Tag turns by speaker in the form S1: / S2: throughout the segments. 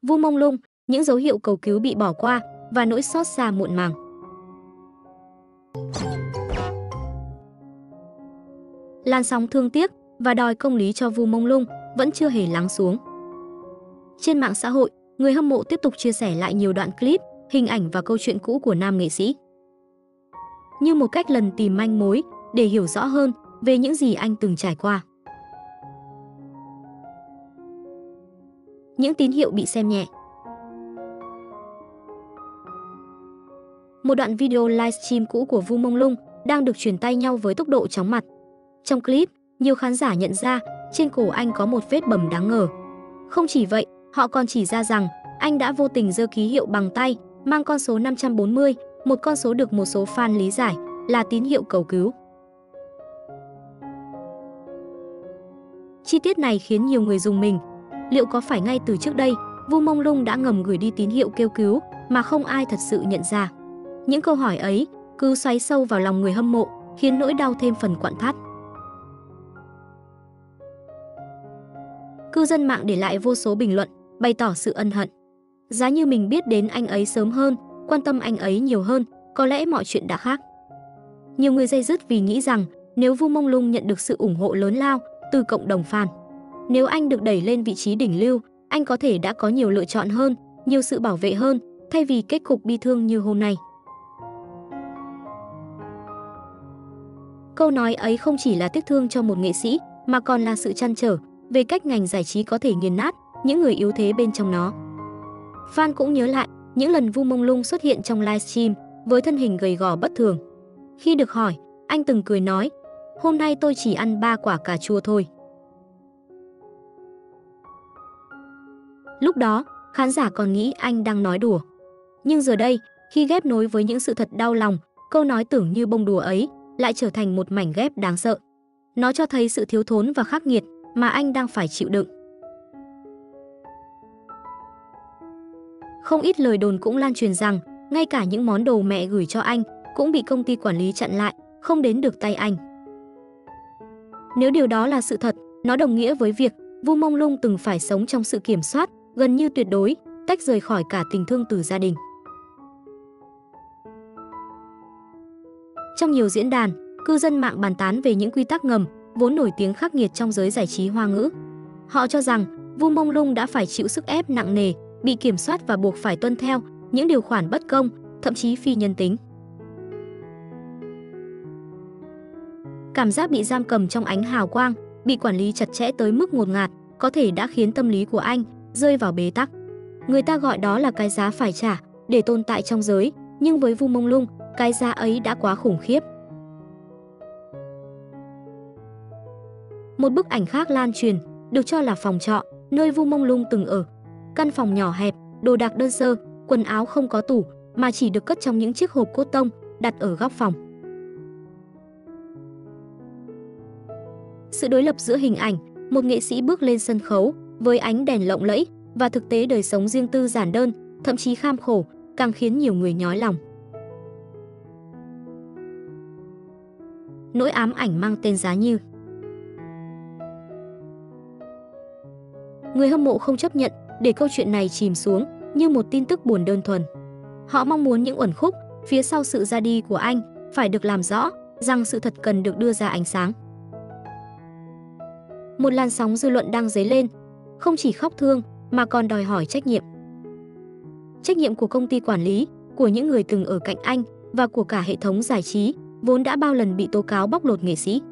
S1: Vu mông lung, những dấu hiệu cầu cứu bị bỏ qua và nỗi xót xa muộn màng. Làn sóng thương tiếc và đòi công lý cho Vu mông lung vẫn chưa hề lắng xuống. Trên mạng xã hội, người hâm mộ tiếp tục chia sẻ lại nhiều đoạn clip, hình ảnh và câu chuyện cũ của nam nghệ sĩ, như một cách lần tìm manh mối để hiểu rõ hơn về những gì anh từng trải qua. Những tín hiệu bị xem nhẹ. Một đoạn video livestream cũ của Vu mông lung đang được truyền tay nhau với tốc độ chóng mặt. Trong clip, nhiều khán giả nhận ra trên cổ anh có một vết bầm đáng ngờ. Không chỉ vậy, họ còn chỉ ra rằng anh đã vô tình giơ ký hiệu bằng tay mang con số 540, một con số được một số fan lý giải là tín hiệu cầu cứu. Chi tiết này khiến nhiều người rùng mình. Liệu có phải ngay từ trước đây, Vu mông lung đã ngầm gửi đi tín hiệu kêu cứu mà không ai thật sự nhận ra? Những câu hỏi ấy cứ xoáy sâu vào lòng người hâm mộ, khiến nỗi đau thêm phần quặn thắt. Cư dân mạng để lại vô số bình luận, bày tỏ sự ân hận. Giá như mình biết đến anh ấy sớm hơn, quan tâm anh ấy nhiều hơn, có lẽ mọi chuyện đã khác. Nhiều người day dứt vì nghĩ rằng nếu Vu mông lung nhận được sự ủng hộ lớn lao từ cộng đồng fan, nếu anh được đẩy lên vị trí đỉnh lưu, anh có thể đã có nhiều lựa chọn hơn, nhiều sự bảo vệ hơn, thay vì kết cục bi thương như hôm nay. Câu nói ấy không chỉ là tiếc thương cho một nghệ sĩ, mà còn là sự trăn trở về cách ngành giải trí có thể nghiền nát những người yếu thế bên trong nó. Fan cũng nhớ lại những lần Vu mông lung xuất hiện trong livestream với thân hình gầy gò bất thường. Khi được hỏi, anh từng cười nói, hôm nay tôi chỉ ăn 3 quả cà chua thôi. Lúc đó, khán giả còn nghĩ anh đang nói đùa. Nhưng giờ đây, khi ghép nối với những sự thật đau lòng, câu nói tưởng như bông đùa ấy lại trở thành một mảnh ghép đáng sợ. Nó cho thấy sự thiếu thốn và khắc nghiệt mà anh đang phải chịu đựng. Không ít lời đồn cũng lan truyền rằng ngay cả những món đồ mẹ gửi cho anh cũng bị công ty quản lý chặn lại, không đến được tay anh. Nếu điều đó là sự thật, nó đồng nghĩa với việc Vu mông lung từng phải sống trong sự kiểm soát gần như tuyệt đối, tách rời khỏi cả tình thương từ gia đình. Trong nhiều diễn đàn, cư dân mạng bàn tán về những quy tắc ngầm vốn nổi tiếng khắc nghiệt trong giới giải trí Hoa ngữ. Họ cho rằng Vu mông lung đã phải chịu sức ép nặng nề, bị kiểm soát và buộc phải tuân theo những điều khoản bất công, thậm chí phi nhân tính. Cảm giác bị giam cầm trong ánh hào quang, bị quản lý chặt chẽ tới mức ngột ngạt, có thể đã khiến tâm lý của anh rơi vào bế tắc. Người ta gọi đó là cái giá phải trả để tồn tại trong giới, nhưng với Vu mông lung, cái giá ấy đã quá khủng khiếp. Một bức ảnh khác lan truyền, được cho là phòng trọ nơi Vu mông lung từng ở. Căn phòng nhỏ hẹp, đồ đạc đơn sơ, quần áo không có tủ mà chỉ được cất trong những chiếc hộp cốt tông đặt ở góc phòng. Sự đối lập giữa hình ảnh một nghệ sĩ bước lên sân khấu với ánh đèn lộng lẫy và thực tế đời sống riêng tư giản đơn, thậm chí kham khổ, càng khiến nhiều người nhói lòng. Nỗi ám ảnh mang tên Giá Như. Người hâm mộ không chấp nhận để câu chuyện này chìm xuống như một tin tức buồn đơn thuần. Họ mong muốn những uẩn khúc phía sau sự ra đi của anh phải được làm rõ, rằng sự thật cần được đưa ra ánh sáng. Một làn sóng dư luận đang dấy lên, không chỉ khóc thương mà còn đòi hỏi trách nhiệm. Trách nhiệm của công ty quản lý, của những người từng ở cạnh anh và của cả hệ thống giải trí, vốn đã bao lần bị tố cáo bóc lột nghệ sĩ.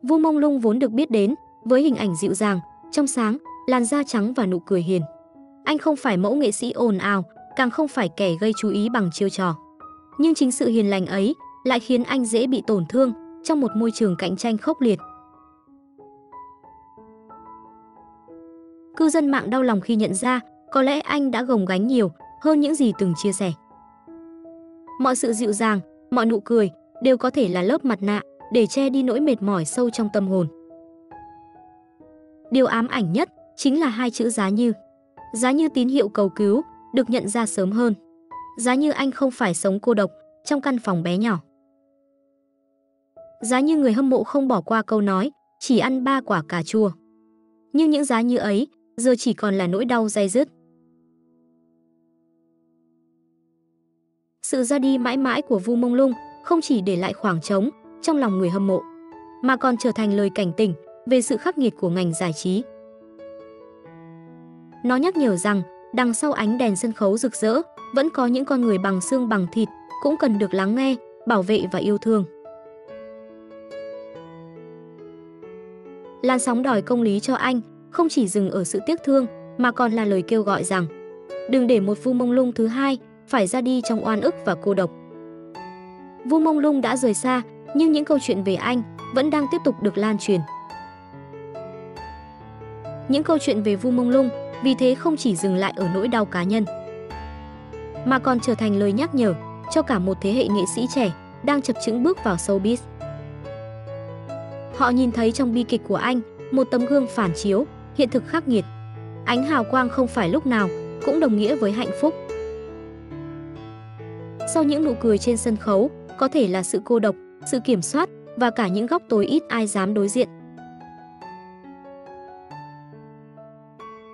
S1: Vu mông lung vốn được biết đến với hình ảnh dịu dàng, trong sáng, làn da trắng và nụ cười hiền. Anh không phải mẫu nghệ sĩ ồn ào, càng không phải kẻ gây chú ý bằng chiêu trò. Nhưng chính sự hiền lành ấy lại khiến anh dễ bị tổn thương trong một môi trường cạnh tranh khốc liệt. Cư dân mạng đau lòng khi nhận ra có lẽ anh đã gồng gánh nhiều hơn những gì từng chia sẻ. Mọi sự dịu dàng, mọi nụ cười đều có thể là lớp mặt nạ để che đi nỗi mệt mỏi sâu trong tâm hồn. Điều ám ảnh nhất chính là hai chữ Giá Như. Giá như tín hiệu cầu cứu được nhận ra sớm hơn. Giá như anh không phải sống cô độc trong căn phòng bé nhỏ. Giá như người hâm mộ không bỏ qua câu nói chỉ ăn 3 quả cà chua. Nhưng những giá như ấy giờ chỉ còn là nỗi đau day dứt. Sự ra đi mãi mãi của Vu Mông Lung không chỉ để lại khoảng trống trong lòng người hâm mộ, mà còn trở thành lời cảnh tỉnh về sự khắc nghiệt của ngành giải trí. Nó nhắc nhở rằng đằng sau ánh đèn sân khấu rực rỡ vẫn có những con người bằng xương bằng thịt cũng cần được lắng nghe, bảo vệ và yêu thương. Làn sóng đòi công lý cho anh không chỉ dừng ở sự tiếc thương mà còn là lời kêu gọi rằng đừng để một Vu Mông Lung thứ hai phải ra đi trong oan ức và cô độc. Vu Mông Lung đã rời xa, nhưng những câu chuyện về anh vẫn đang tiếp tục được lan truyền. Những câu chuyện về Vu Mông Lung vì thế không chỉ dừng lại ở nỗi đau cá nhân, mà còn trở thành lời nhắc nhở cho cả một thế hệ nghệ sĩ trẻ đang chập chững bước vào showbiz. Họ nhìn thấy trong bi kịch của anh một tấm gương phản chiếu hiện thực khắc nghiệt. Ánh hào quang không phải lúc nào cũng đồng nghĩa với hạnh phúc. Sau những nụ cười trên sân khấu có thể là sự cô độc, sự kiểm soát và cả những góc tối ít ai dám đối diện.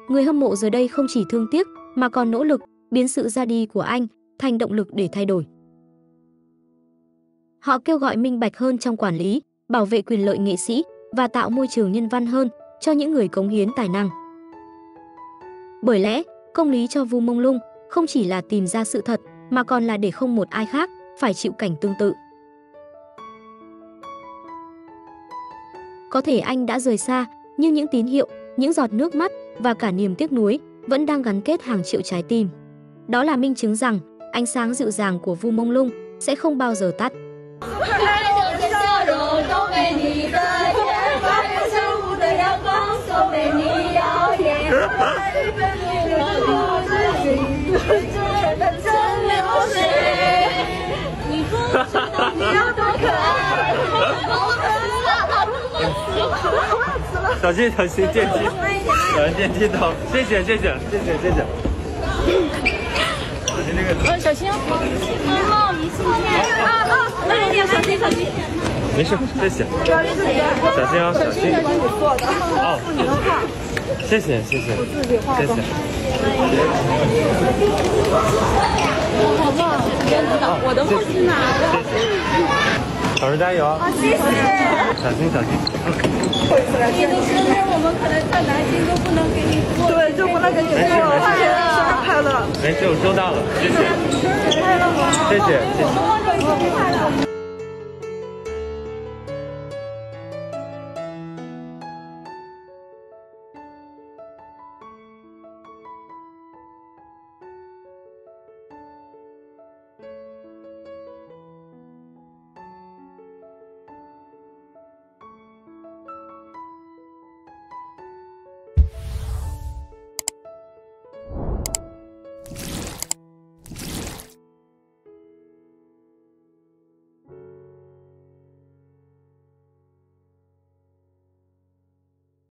S1: Người hâm mộ giờ đây không chỉ thương tiếc mà còn nỗ lực biến sự ra đi của anh thành động lực để thay đổi. Họ kêu gọi minh bạch hơn trong quản lý, bảo vệ quyền lợi nghệ sĩ và tạo môi trường nhân văn hơn cho những người cống hiến tài năng. Bởi lẽ, công lý cho Vu Mông Lung không chỉ là tìm ra sự thật mà còn là để không một ai khác phải chịu cảnh tương tự. Có thể anh đã rời xa, nhưng những tín hiệu, những giọt nước mắt và cả niềm tiếc nuối vẫn đang gắn kết hàng triệu trái tim. Đó là minh chứng rằng ánh sáng dịu dàng của Vu Mông Lung sẽ không bao giờ tắt.
S2: 小心小心电梯，小心电梯头，谢谢谢谢谢谢谢谢。小心那个，
S3: 小心哦，冒一次天啊！慢一点，小心小心。
S2: 没事，谢谢。小心啊，小心。哦，谢谢谢谢，谢谢。
S3: 好不好？我的梦是哪的？
S2: 老师加油！
S3: 谢谢。
S2: 小心小心。
S3: 你的生日我们可能在南京都不能给你过，
S4: 对，就不能给你过。生日快乐！
S2: 没事，我收到了，谢谢。
S3: 生日快乐吗？
S2: 谢谢谢谢。